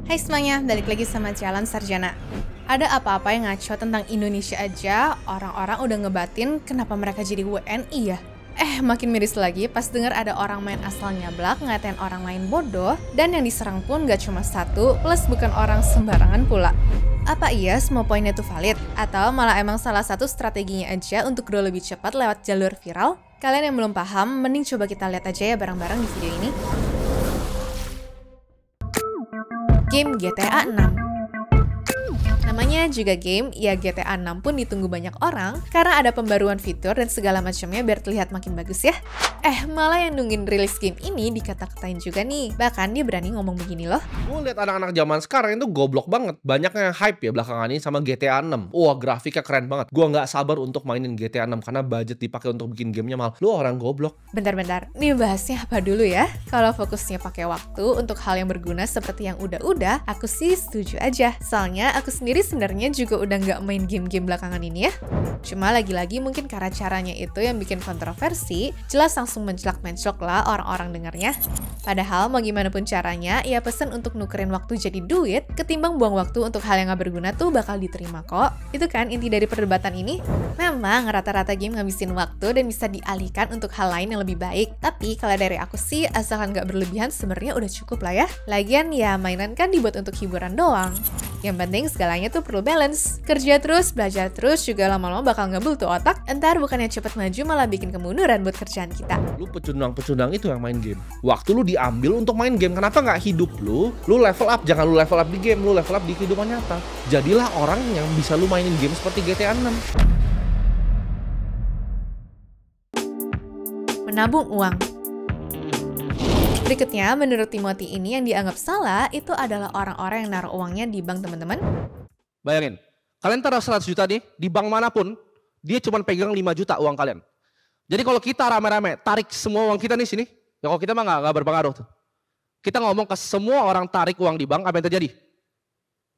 Hai semuanya, balik lagi sama Jalan Sarjana. Ada apa-apa yang ngaco tentang Indonesia aja, orang-orang udah ngebatin kenapa mereka jadi WNI ya? Makin miris lagi pas denger ada orang main asal nyablak ngatain orang lain bodoh, dan yang diserang pun gak cuma satu, plus bukan orang sembarangan pula. Apa iya semua poinnya tuh valid? Atau malah emang salah satu strateginya aja untuk grow lebih cepat lewat jalur viral? Kalian yang belum paham, mending coba kita lihat aja ya bareng-bareng di video ini. Game GTA 6. Namanya juga game, ya GTA 6 pun ditunggu banyak orang karena ada pembaruan fitur dan segala macamnya biar terlihat makin bagus ya. Malah yang nungguin rilis game ini dikata-katain juga nih. Bahkan dia berani ngomong begini loh. Gue liat anak-anak zaman sekarang itu goblok banget. Banyak yang hype ya belakangan ini sama GTA 6. Wah, grafiknya keren banget. Gue nggak sabar untuk mainin GTA 6 karena budget dipakai untuk bikin gamenya mahal. Lu orang goblok. Bentar-bentar, nih bahasnya apa dulu ya? Kalau fokusnya pakai waktu untuk hal yang berguna seperti yang udah-udah, aku sih setuju aja. Soalnya aku sendiri sebenarnya juga udah nggak main game-game belakangan ini ya. Cuma lagi-lagi mungkin karena caranya itu yang bikin kontroversi, jelas langsung mencelak-mencelok lah orang-orang dengarnya. Padahal mau gimana pun caranya, ya pesen untuk nukerin waktu jadi duit, ketimbang buang waktu untuk hal yang gak berguna tuh bakal diterima kok. Itu kan inti dari perdebatan ini. Memang rata-rata game ngabisin waktu dan bisa dialihkan untuk hal lain yang lebih baik. Tapi kalau dari aku sih, asalkan gak berlebihan sebenarnya udah cukup lah ya. Lagian ya mainan kan dibuat untuk hiburan doang. Yang penting segalanya tuh perlu balance. Kerja terus, belajar terus juga lama-lama bakal ngebul tuh otak. Entar bukannya cepet maju malah bikin kemunduran buat kerjaan kita. Lu pecundang-pecundang itu yang main game. Waktu lu diambil untuk main game. Kenapa nggak hidup lu? Lu level up. Jangan lu level up di game. Lu level up di kehidupan nyata. Jadilah orang yang bisa lu mainin game seperti GTA 6. Menabung uang. Berikutnya, menurut Timothy ini yang dianggap salah itu adalah orang-orang yang naruh uangnya di bank, teman-teman. Bayangin, kalian taruh 100 juta nih, di bank manapun, dia cuma pegang 5 juta uang kalian. Jadi kalau kita rame-rame tarik semua uang kita nih sini, ya kalau kita mah nggak berpengaruh tuh. Kita ngomong ke semua orang tarik uang di bank, apa yang terjadi?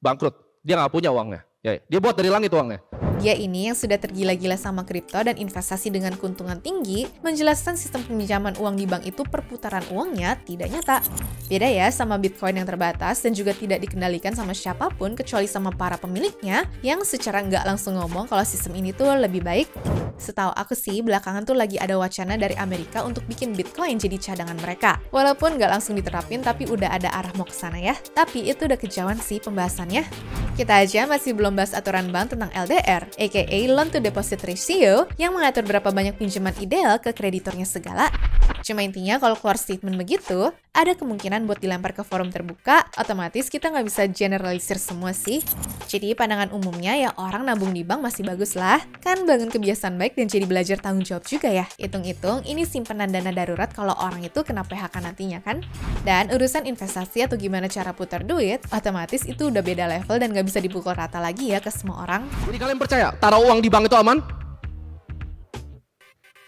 Bangkrut, dia nggak punya uangnya. Ya, dia buat dari langit uangnya. Dia ini yang sudah tergila-gila sama kripto dan investasi dengan keuntungan tinggi, menjelaskan sistem peminjaman uang di bank itu perputaran uangnya tidak nyata. Beda ya sama Bitcoin yang terbatas dan juga tidak dikendalikan sama siapapun kecuali sama para pemiliknya yang secara nggak langsung ngomong kalau sistem ini tuh lebih baik. Setahu aku sih, belakangan tuh lagi ada wacana dari Amerika untuk bikin Bitcoin jadi cadangan mereka. Walaupun nggak langsung diterapin, tapi udah ada arah mau ke sana ya. Tapi itu udah kejauhan sih pembahasannya. Kita aja masih belum bahas aturan bank tentang LDR, aka Loan to Deposit Ratio, yang mengatur berapa banyak pinjaman ideal ke kreditornya segala. Cuma intinya kalau keluar statement begitu, ada kemungkinan buat dilempar ke forum terbuka, otomatis kita nggak bisa generalisir semua sih. Jadi pandangan umumnya ya orang nabung di bank masih bagus lah. Kan bangun kebiasaan baik dan jadi belajar tanggung jawab juga ya. Hitung-hitung ini simpanan dana darurat kalau orang itu kena PHK nantinya kan. Dan urusan investasi atau gimana cara putar duit, otomatis itu udah beda level dan nggak bisa dipukul rata lagi ya ke semua orang. Jadi kalian percaya taruh uang di bank itu aman?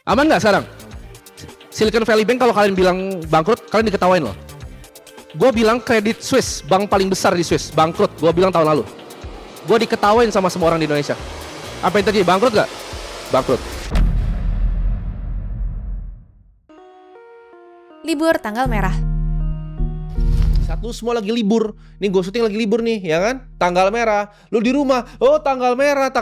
Aman nggak sekarang? Silicon Valley Bank kalau kalian bilang bangkrut, kalian diketawain loh. Gue bilang Credit Suisse, bank paling besar di Swiss, bangkrut. Gue bilang tahun lalu. Gue diketawain sama semua orang di Indonesia. Apa yang terjadi? Bangkrut gak? Bangkrut. Libur tanggal merah. Satu semua lagi libur. Nih gue syuting lagi libur nih, ya kan? Tanggal merah. Lu di rumah, oh tanggal merah,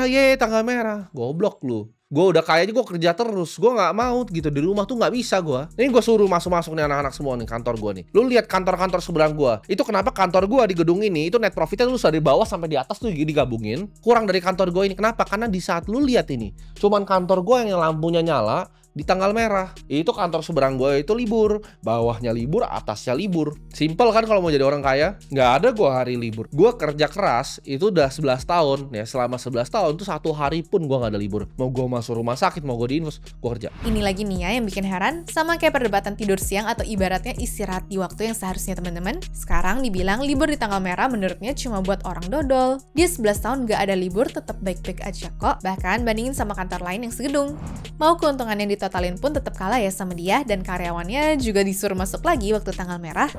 ye tanggal merah. Goblok lu. Gue udah kaya aja gue kerja terus. Gue gak mau gitu. Di rumah tuh gak bisa gue. Ini gue suruh masuk-masuk nih anak-anak semua nih kantor gue nih. Lu lihat kantor-kantor seberang gue. Itu kenapa kantor gue di gedung ini itu net profitnya tuh dari bawah sampai di atas tuh digabungin. Kurang dari kantor gue ini. Kenapa? Karena di saat lu lihat ini, cuman kantor gue yang lampunya nyala di tanggal merah. Itu kantor seberang gue itu libur. Bawahnya libur, atasnya libur. Simple kan kalau mau jadi orang kaya? Nggak ada gue hari libur. Gue kerja keras itu udah 11 tahun. Ya selama 11 tahun tuh satu hari pun gue nggak ada libur. Mau gue masuk rumah sakit, mau gue diinfus, gue kerja. Ini lagi nih ya yang bikin heran. Sama kayak perdebatan tidur siang atau ibaratnya istirahat di waktu yang seharusnya teman-teman. Sekarang dibilang libur di tanggal merah menurutnya cuma buat orang dodol. Dia 11 tahun nggak ada libur tetap baik-baik aja kok. Bahkan bandingin sama kantor lain yang segedung. Mau keuntungan yang ditot ditotalin pun tetap kalah ya sama dia, dan karyawannya juga disuruh masuk lagi waktu tanggal merah.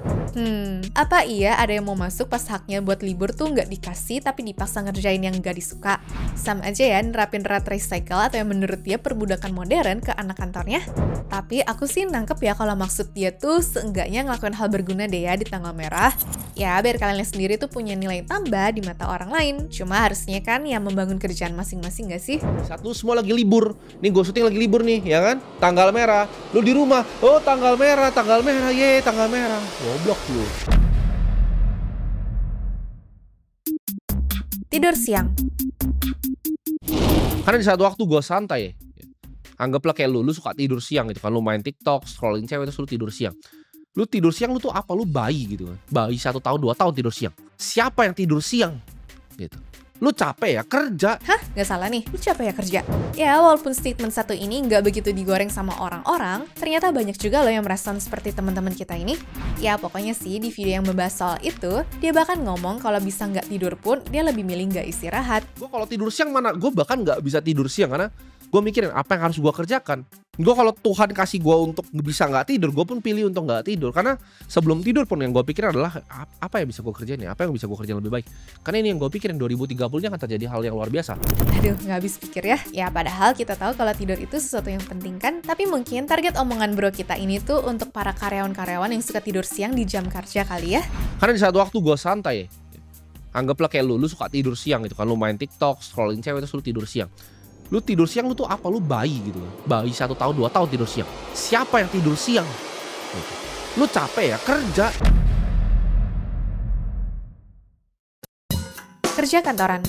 Apa iya ada yang mau masuk pas haknya buat libur tuh nggak dikasih tapi dipaksa ngerjain yang nggak disuka? Sama aja ya nerapin rat race cycle atau yang menurut dia perbudakan modern ke anak kantornya. Tapi aku sih nangkep ya kalau maksud dia tuh seenggaknya ngelakuin hal berguna deh ya di tanggal merah. Ya biar kalian sendiri tuh punya nilai tambah di mata orang lain. Cuma harusnya kan ya membangun kerjaan masing-masing gak sih? Satu semua lagi libur. Nih gue syuting lagi libur nih, ya kan? Tanggal merah. Lu di rumah. Oh tanggal merah, ye tanggal merah. Goblok lu. Tidur siang. Karena di saat waktu gue santai ya. Anggaplah kayak lu suka tidur siang gitu kan. Lu main TikTok, scrolling cewek terus lu tidur siang. Lu tidur siang lu tuh apa? Lu bayi gitu kan. Bayi 1 tahun 2 tahun tidur siang. Siapa yang tidur siang? Gitu. Lu capek ya kerja. Hah? Gak salah nih, lu capek ya kerja? Ya, walaupun statement satu ini nggak begitu digoreng sama orang-orang, ternyata banyak juga loh yang merespon seperti teman-teman kita ini. Ya, pokoknya sih di video yang membahas soal itu, dia bahkan ngomong kalau bisa nggak tidur pun, dia lebih milih nggak istirahat. Gue kalau tidur siang mana, gue bahkan nggak bisa tidur siang karena gue mikirin apa yang harus gue kerjakan. Gue kalau Tuhan kasih gue untuk bisa nggak tidur, gue pun pilih untuk nggak tidur. Karena sebelum tidur pun yang gue pikirin adalah apa yang bisa gue kerjain ya, apa yang bisa gue kerjain lebih baik. Karena ini yang gue pikirin 2030 ini akan terjadi hal yang luar biasa. Aduh, nggak habis pikir ya. Ya padahal kita tahu kalau tidur itu sesuatu yang penting kan. Tapi mungkin target omongan bro kita ini tuh untuk para karyawan-karyawan yang suka tidur siang di jam kerja kali ya. Karena di saat waktu gue santai ya. Anggaplah kayak lu suka tidur siang gitu kan. Lu main TikTok, scrolling cewek terus lu tidur siang. Lu tidur siang lu tuh apa? Lu bayi gitu kan. Bayi 1 tahun 2 tahun tidur siang. Siapa yang tidur siang? Gitu. Lu capek ya kerja. Kerja kantoran.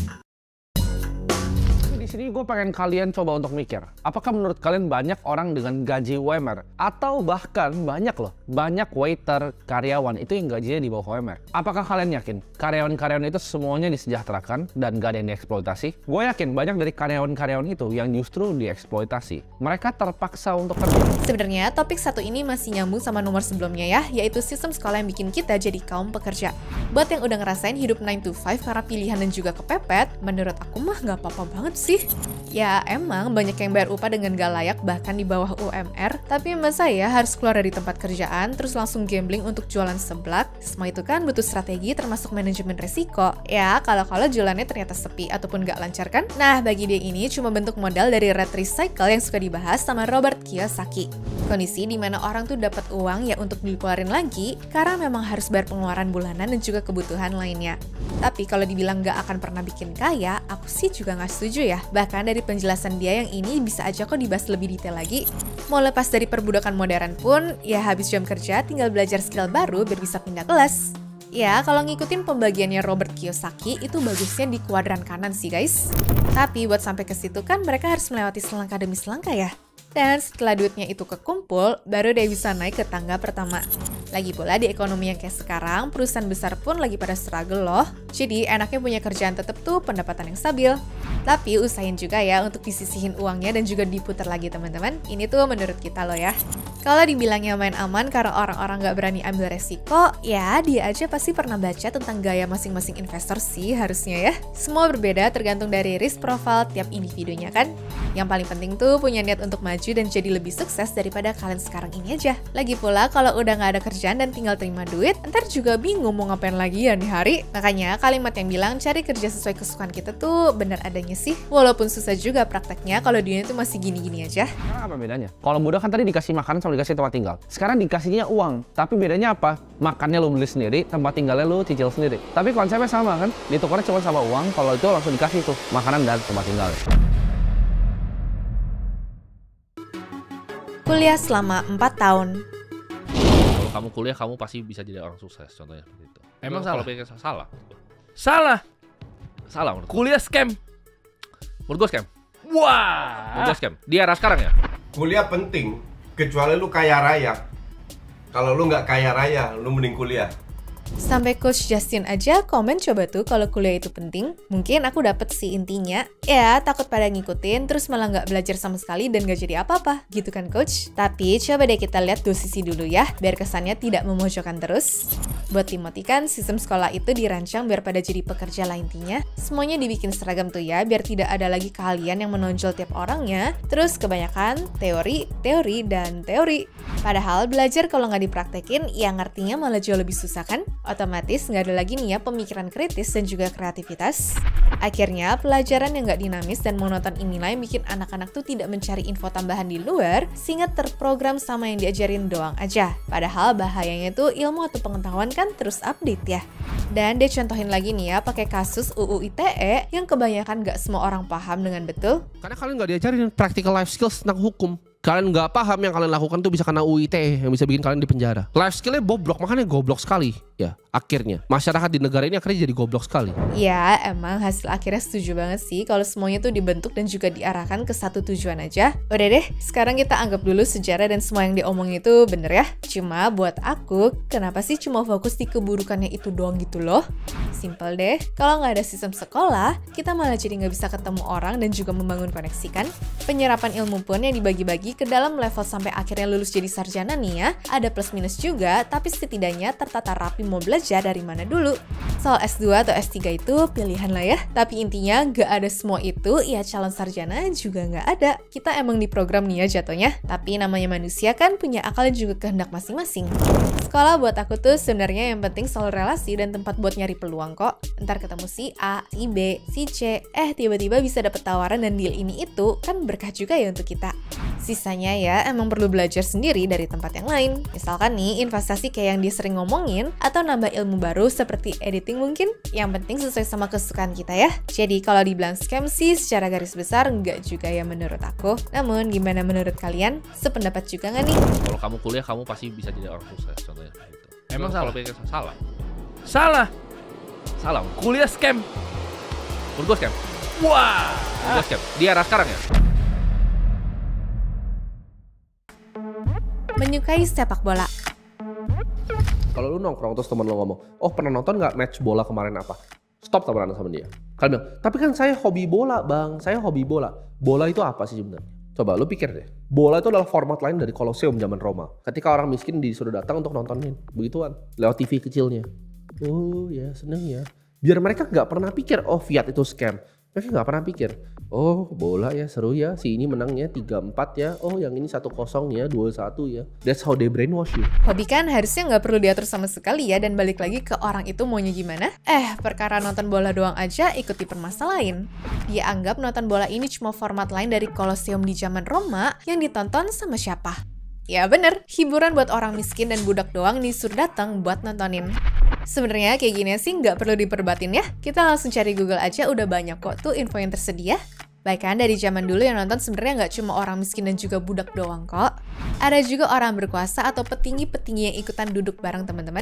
Di sini gue pengen kalian coba untuk mikir, apakah menurut kalian banyak orang dengan gaji UMR? Atau bahkan banyak waiter, karyawan itu yang gajinya di bawah UMR? Apakah kalian yakin karyawan-karyawan itu semuanya disejahterakan dan gak ada yang dieksploitasi? Gue yakin banyak dari karyawan-karyawan itu yang justru dieksploitasi. Mereka terpaksa untuk kerja. Sebenarnya topik satu ini masih nyambung sama nomor sebelumnya ya, yaitu sistem sekolah yang bikin kita jadi kaum pekerja. Buat yang udah ngerasain hidup 9 to 5 karena pilihan dan juga kepepet, menurut aku mah gak apa-apa banget sih. Ya emang banyak yang bayar upah dengan gak layak bahkan di bawah UMR, tapi masa ya harus keluar dari tempat kerjaan terus langsung gambling untuk jualan seblak? Semua itu kan butuh strategi termasuk manajemen resiko. Ya kalau jualannya ternyata sepi ataupun gak lancar kan? Nah bagi dia ini cuma bentuk modal dari rat race cycle yang suka dibahas sama Robert Kiyosaki. Kondisi dimana orang tuh dapat uang ya untuk dikeluarin lagi karena memang harus bayar pengeluaran bulanan dan juga kebutuhan lainnya. Tapi kalau dibilang gak akan pernah bikin kaya, aku sih juga gak setuju ya. Bahkan dari penjelasan dia yang ini bisa aja kok dibahas lebih detail lagi. Mau lepas dari perbudakan modern pun, ya habis jam kerja tinggal belajar skill baru biar bisa pindah kelas. Ya, kalau ngikutin pembagiannya Robert Kiyosaki itu bagusnya di kuadran kanan sih guys. Tapi buat sampai ke situ kan mereka harus melewati selangkah demi selangkah ya. Dan setelah duitnya itu kekumpul, baru dia bisa naik ke tangga pertama. Lagi pula di ekonomi yang kayak sekarang, perusahaan besar pun lagi pada struggle loh. Jadi enaknya punya kerjaan tetap tuh pendapatan yang stabil. Tapi usahain juga ya untuk disisihin uangnya dan juga diputar lagi teman-teman. Ini tuh menurut kita loh ya. Kalau dibilangnya main aman karena orang-orang nggak berani ambil resiko, ya dia aja pasti pernah baca tentang gaya masing-masing investor sih harusnya ya. Semua berbeda tergantung dari risk profile tiap individunya kan. Yang paling penting tuh punya niat untuk maju dan jadi lebih sukses daripada kalian sekarang ini aja. Lagi pula kalau udah nggak ada kerjaan dan tinggal terima duit, ntar juga bingung mau ngapain lagi ya di hari. Makanya kalimat yang bilang cari kerja sesuai kesukaan kita tuh benar adanya sih. Walaupun susah juga prakteknya kalau dunia itu masih gini-gini aja. Sekarang apa bedanya? Kalau muda kan tadi dikasih makanan sama dikasih tempat tinggal. Sekarang dikasihnya uang. Tapi bedanya apa? Makannya lo beli sendiri, tempat tinggalnya lo cicil sendiri. Tapi konsepnya sama kan? Ditukarnya cuma sama uang, kalau itu langsung dikasih tuh makanan dan tempat tinggal. Kuliah selama 4 tahun. Kalau kamu kuliah, kamu pasti bisa jadi orang sukses. Contohnya seperti itu. Emang Kalau salah? pikir salah. Salah. Salah menurut gue. Kuliah scam. Menurut gue scam. Wah. Menurut gue scam. Di era sekarang ya. Kuliah penting, kecuali lu kaya raya. Kalau lu nggak kaya raya, lu mending kuliah. Sampai Coach Justin aja komen coba tuh kalau kuliah itu penting. Mungkin aku dapet sih intinya. Ya, takut pada ngikutin terus malah nggak belajar sama sekali dan nggak jadi apa-apa. Gitu kan Coach? Tapi coba deh kita lihat dua sisi dulu ya, biar kesannya tidak memojokkan terus. Buat Timothy kan, sistem sekolah itu dirancang biar pada jadi pekerja lah intinya. Semuanya dibikin seragam tuh ya, biar tidak ada lagi keahlian yang menonjol tiap orangnya. Terus kebanyakan teori, teori, dan teori. Padahal belajar kalau nggak dipraktekin, ya ngertinya malah jauh lebih susah kan? Otomatis nggak ada lagi nih ya pemikiran kritis dan juga kreativitas. Akhirnya pelajaran yang nggak dinamis dan monoton inilah yang bikin anak-anak tuh tidak mencari info tambahan di luar, sehingga terprogram sama yang diajarin doang aja. Padahal bahayanya tuh ilmu atau pengetahuan kan terus update ya. Dan dia contohin lagi nih ya pakai kasus UU ITE yang kebanyakan nggak semua orang paham dengan betul. Karena kalian nggak diajarin practical life skills tentang hukum. Kalian nggak paham yang kalian lakukan tuh bisa kena UU ITE yang bisa bikin kalian di penjara. Life skillnya boblok, makanya goblok sekali. Ya, akhirnya masyarakat di negara ini akhirnya jadi goblok sekali. Ya, emang hasil akhirnya setuju banget sih kalau semuanya tuh dibentuk dan juga diarahkan ke satu tujuan aja. Udah deh, sekarang kita anggap dulu sejarah dan semua yang diomongin itu bener ya. Cuma buat aku, kenapa sih cuma fokus di keburukannya itu doang gitu loh? Simple deh, kalau nggak ada sistem sekolah, kita malah jadi nggak bisa ketemu orang dan juga membangun koneksi kan? Penyerapan ilmu pun yang dibagi-bagi ke dalam level sampai akhirnya lulus jadi sarjana nih ya, ada plus minus juga, tapi setidaknya tertata rapi mau belajar dari mana dulu. Soal S2 atau S3 itu pilihan lah ya, tapi intinya nggak ada semua itu, ya calon sarjana juga nggak ada. Kita emang diprogram nih ya jatuhnya, tapi namanya manusia kan punya akal dan juga kehendak masing-masing. Sekolah buat aku tuh sebenarnya yang penting soal relasi dan tempat buat nyari peluang kok. Ntar ketemu si A, si B, si C, tiba-tiba bisa dapet tawaran dan deal ini itu, kan berkah juga ya untuk kita. Sisanya ya emang perlu belajar sendiri dari tempat yang lain. Misalkan nih investasi kayak yang dia sering ngomongin, atau nambah ilmu baru seperti editing mungkin. Yang penting sesuai sama kesukaan kita ya. Jadi kalau dibilang scam sih secara garis besar nggak juga ya menurut aku. Namun gimana menurut kalian? Sependapat juga nggak nih? Kalau kamu kuliah, kamu pasti bisa jadi orang sukses contohnya. Gitu. Emang kalau salah? pikir salah? Salah. Salah. Kuliah scam. Menurut gue scam. Wah. Menurut gue scam. Di era sekarang ya. Menyukai sepak bola. Kalau lu nongkrong terus teman lu ngomong, oh pernah nonton nggak match bola kemarin apa? Stop temenan sama dia. Kalian bilang, tapi kan saya hobi bola bang, saya hobi bola. Bola itu apa sih sebenarnya? Coba lu pikir deh. Bola itu adalah format lain dari Colosseum zaman Roma. Ketika orang miskin disuruh datang untuk nontonin. Begituan. Lewat TV kecilnya. Oh ya seneng ya. Biar mereka nggak pernah pikir, oh Fiat itu scam. Mereka nggak pernah pikir, oh bola ya seru ya, si ini menangnya 3-4 ya, oh yang ini 1-0 ya, 2-1 ya. That's how they brainwash you. Hobi kan harusnya nggak perlu diatur sama sekali ya, dan balik lagi ke orang itu maunya gimana. Perkara nonton bola doang aja ikut dipermasalahin. Dia anggap nonton bola ini cuma format lain dari Colosseum di zaman Roma yang ditonton sama siapa? Ya bener, hiburan buat orang miskin dan budak doang disuruh datang buat nontonin. Sebenarnya kayak gini sih nggak perlu diperbatin ya. Kita langsung cari Google aja udah banyak kok tuh info yang tersedia. Bahkan dari zaman dulu yang nonton sebenarnya nggak cuma orang miskin dan juga budak doang kok. Ada juga orang berkuasa atau petinggi-petinggi yang ikutan duduk bareng teman-teman.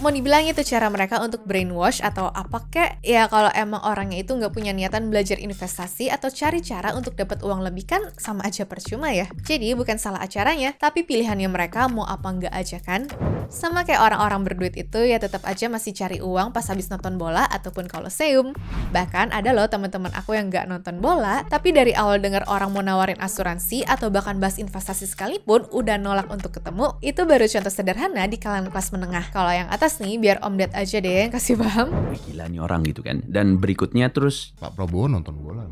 Mau dibilang itu cara mereka untuk brainwash atau apa kek? Ya kalau emang orangnya itu nggak punya niatan belajar investasi atau cari cara untuk dapat uang lebih kan sama aja percuma ya. Jadi bukan salah acaranya, tapi pilihannya mereka mau apa nggak aja kan? Sama kayak orang-orang berduit itu ya tetap aja masih cari uang pas habis nonton bola ataupun Colosseum. Bahkan ada loh teman-teman aku yang nggak nonton bola, tapi dari awal dengar orang mau nawarin asuransi atau bahkan bahas investasi sekalipun udah nolak untuk ketemu. Itu baru contoh sederhana di kalangan kelas menengah. Kalau yang atas nih biar Om Ded aja deh yang kasih paham. Gila nih orang gitu kan. Dan berikutnya terus Pak Prabowo nonton bola.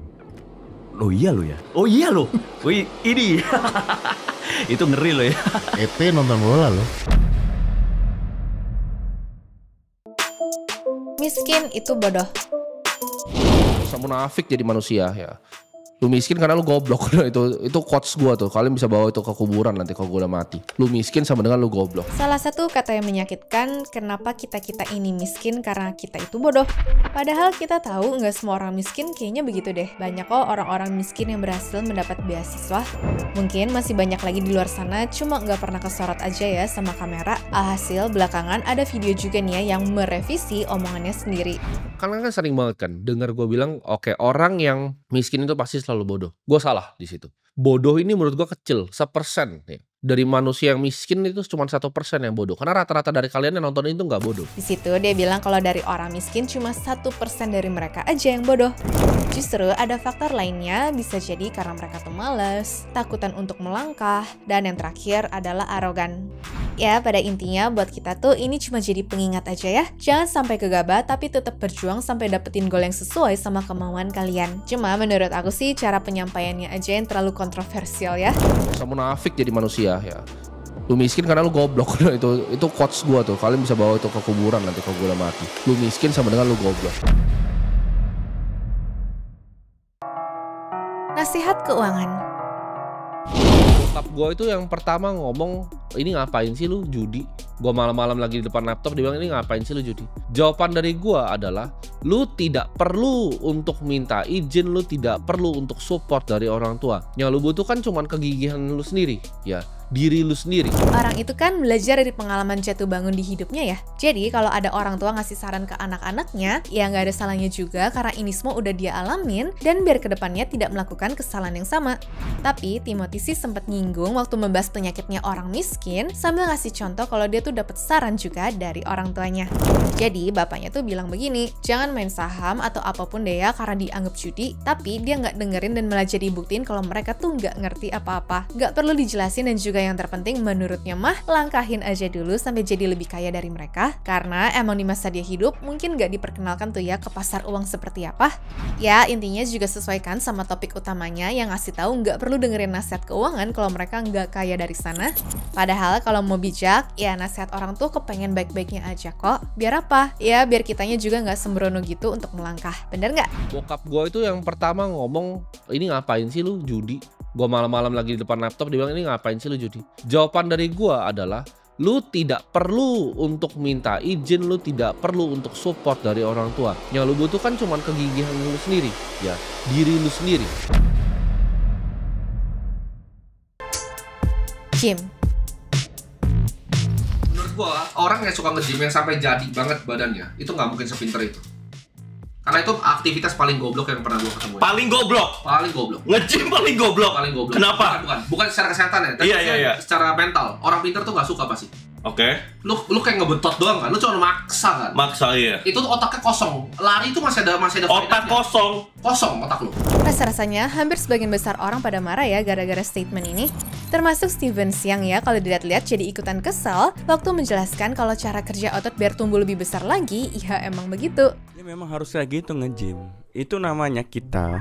oh iya lo ya. Oh iya lo. Wih ini. Itu ngeri lo ya. EP nonton bola loh. Miskin itu bodoh. Bisa munafik jadi manusia ya. Lu miskin karena lu goblok. Itu quotes gua tuh. Kalian bisa bawa itu ke kuburan nanti kalau gua udah mati. Lu miskin sama dengan lu goblok. Salah satu kata yang menyakitkan kenapa kita-kita ini miskin karena kita itu bodoh. Padahal kita tahu nggak semua orang miskin kayaknya begitu deh. Banyak kok orang-orang miskin yang berhasil mendapat beasiswa. Mungkin masih banyak lagi di luar sana, cuma nggak pernah kesorot aja ya sama kamera. Alhasil belakangan ada video juga nih ya yang merevisi omongannya sendiri. Karena kan sering banget kan dengar gua bilang, oke, orang yang miskin itu pasti selalu bodoh. Gue salah di situ. Bodoh ini menurut gue kecil, 1%. Ya. dari manusia yang miskin itu cuma 1% yang bodoh. Karena rata-rata dari kalian yang nonton itu nggak bodoh. Di situ dia bilang kalau dari orang miskin cuma 1% dari mereka aja yang bodoh. Justru ada faktor lainnya, bisa jadi karena mereka tuh malas, takutan untuk melangkah, dan yang terakhir adalah arogan. Ya, pada intinya buat kita tuh ini cuma jadi pengingat aja ya. Jangan sampai gegabah, tapi tetap berjuang sampai dapetin goal yang sesuai sama kemauan kalian. Cuma menurut aku sih cara penyampaiannya aja yang terlalu kontroversial ya. Masa munafik jadi manusia ya. Lu miskin karena lu goblok. Itu quotes gua tuh. Kalian bisa bawa itu ke kuburan nanti kalau gua udah mati. Lu miskin sama dengan lu goblok. Nasihat keuangan. Bokap gue itu yang pertama ngomong, ini ngapain sih lu judi? Gue malam-malam lagi di depan laptop, dia bilang ini ngapain sih lu judi? Jawaban dari gue adalah, lu tidak perlu untuk minta izin, lu tidak perlu untuk support dari orang tua. Yang lu butuhkan cuma kegigihan lu sendiri, ya, diri lu sendiri. Orang itu kan belajar dari pengalaman jatuh bangun di hidupnya ya. Jadi kalau ada orang tua ngasih saran ke anak-anaknya, ya nggak ada salahnya juga karena ini semua udah dia alamin dan biar kedepannya tidak melakukan kesalahan yang sama. Tapi Timothy sih sempat nyinggung waktu membahas penyakitnya orang miskin sambil ngasih contoh kalau dia tuh dapat saran juga dari orang tuanya. Jadi bapaknya tuh bilang begini, jangan main saham atau apapun deh ya karena dianggap judi, tapi dia nggak dengerin dan malah jadi buktiin kalau mereka tuh nggak ngerti apa-apa. Nggak perlu dijelasin dan juga yang terpenting menurutnya mah langkahin aja dulu sampai jadi lebih kaya dari mereka karena emang di masa dia hidup mungkin nggak diperkenalkan tuh ya ke pasar uang seperti apa. Ya intinya juga sesuaikan sama topik utamanya yang ngasih tahu nggak perlu dengerin nasihat keuangan kalau mereka nggak kaya dari sana. Padahal kalau mau bijak ya nasihat orang tuh kepengen baik-baiknya aja kok. Biar apa? Ya biar kitanya juga nggak sembrono gitu untuk melangkah. Bener nggak? Bokap gue itu yang pertama ngomong, ini ngapain sih lu judi? Gue malam-malam lagi di depan laptop, dia bilang ini ngapain sih lu judi? Jawaban dari gue adalah, lu tidak perlu untuk minta izin, lu tidak perlu untuk support dari orang tua. Yang lu butuhkan cuma kegigihan lu sendiri, ya, diri lu sendiri. Gym. Menurut gue, orang yang suka nge-gym yang sampai jadi banget badannya, itu nggak mungkin sepinter itu. Karena itu aktivitas paling goblok yang pernah gue ketemu. Paling goblok. Paling goblok. Nge-gym paling goblok. Paling goblok. Kenapa? Bukan secara kesehatan ya, tapi Iya. secara mental. Orang pintar tuh nggak suka pasti. Oke. Lu kayak ngebentot doang kan, lu cuma maksa kan. Maksa iya. Itu tuh otaknya kosong. Lari itu masih ada Otak faedahnya. kosong. Kosong otak lu. Rasa-rasanya hampir sebagian besar orang pada marah ya gara-gara statement ini. Termasuk Steven Siang ya kalau dilihat-lihat jadi ikutan kesal waktu menjelaskan kalau cara kerja otot biar tumbuh lebih besar lagi, ya emang begitu. Ya memang harus kayak gitu nge-gym. Itu namanya kita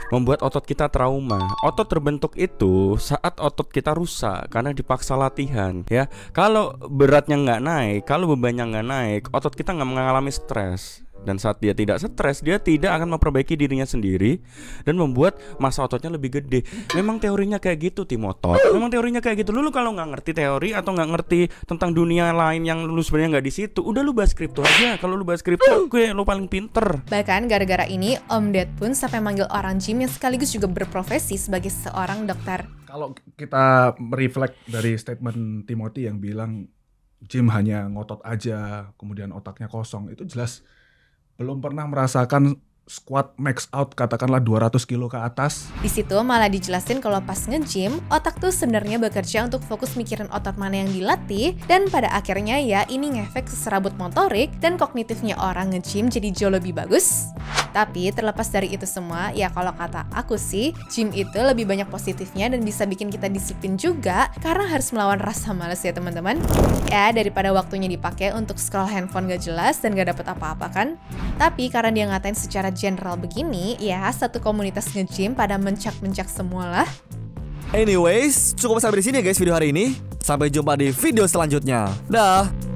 membuat otot kita trauma. Otot terbentuk itu saat otot kita rusak karena dipaksa latihan ya. Kalau beratnya nggak naik, kalau bebannya nggak naik, otot kita nggak mengalami stres. Dan saat dia tidak stres, dia tidak akan memperbaiki dirinya sendiri dan membuat massa ototnya lebih gede. Memang teorinya kayak gitu, tim otot. Memang teorinya kayak gitu. Lu kalau nggak ngerti teori atau nggak ngerti tentang dunia lain yang lu sebenarnya nggak di situ, udah lu bahas kripto aja. Kalau lu bahas kripto, lu paling pinter. Bahkan gara-gara ini, Om Ded pun sampai manggil orang gym yang sekaligus juga berprofesi sebagai seorang dokter. Kalau kita mereflect dari statement Timothy yang bilang gym hanya ngotot aja, kemudian otaknya kosong, itu jelas belum pernah merasakan squat max out katakanlah 200 kilo ke atas. Di situ malah dijelasin kalau pas nge-gym, otak tuh sebenarnya bekerja untuk fokus mikirin otot mana yang dilatih dan pada akhirnya ya ini ngefek ke serabut motorik dan kognitifnya orang nge-gym jadi jauh lebih bagus. Tapi terlepas dari itu semua, ya kalau kata aku sih, gym itu lebih banyak positifnya dan bisa bikin kita disiplin juga karena harus melawan rasa malas ya teman-teman. Ya daripada waktunya dipakai untuk scroll handphone gak jelas dan gak dapet apa-apa kan. Tapi karena dia ngatain secara general begini, ya satu komunitas nge-gym pada mencak-mencak semua lah. Anyways, cukup sampai di sini ya guys video hari ini. Sampai jumpa di video selanjutnya. Dah.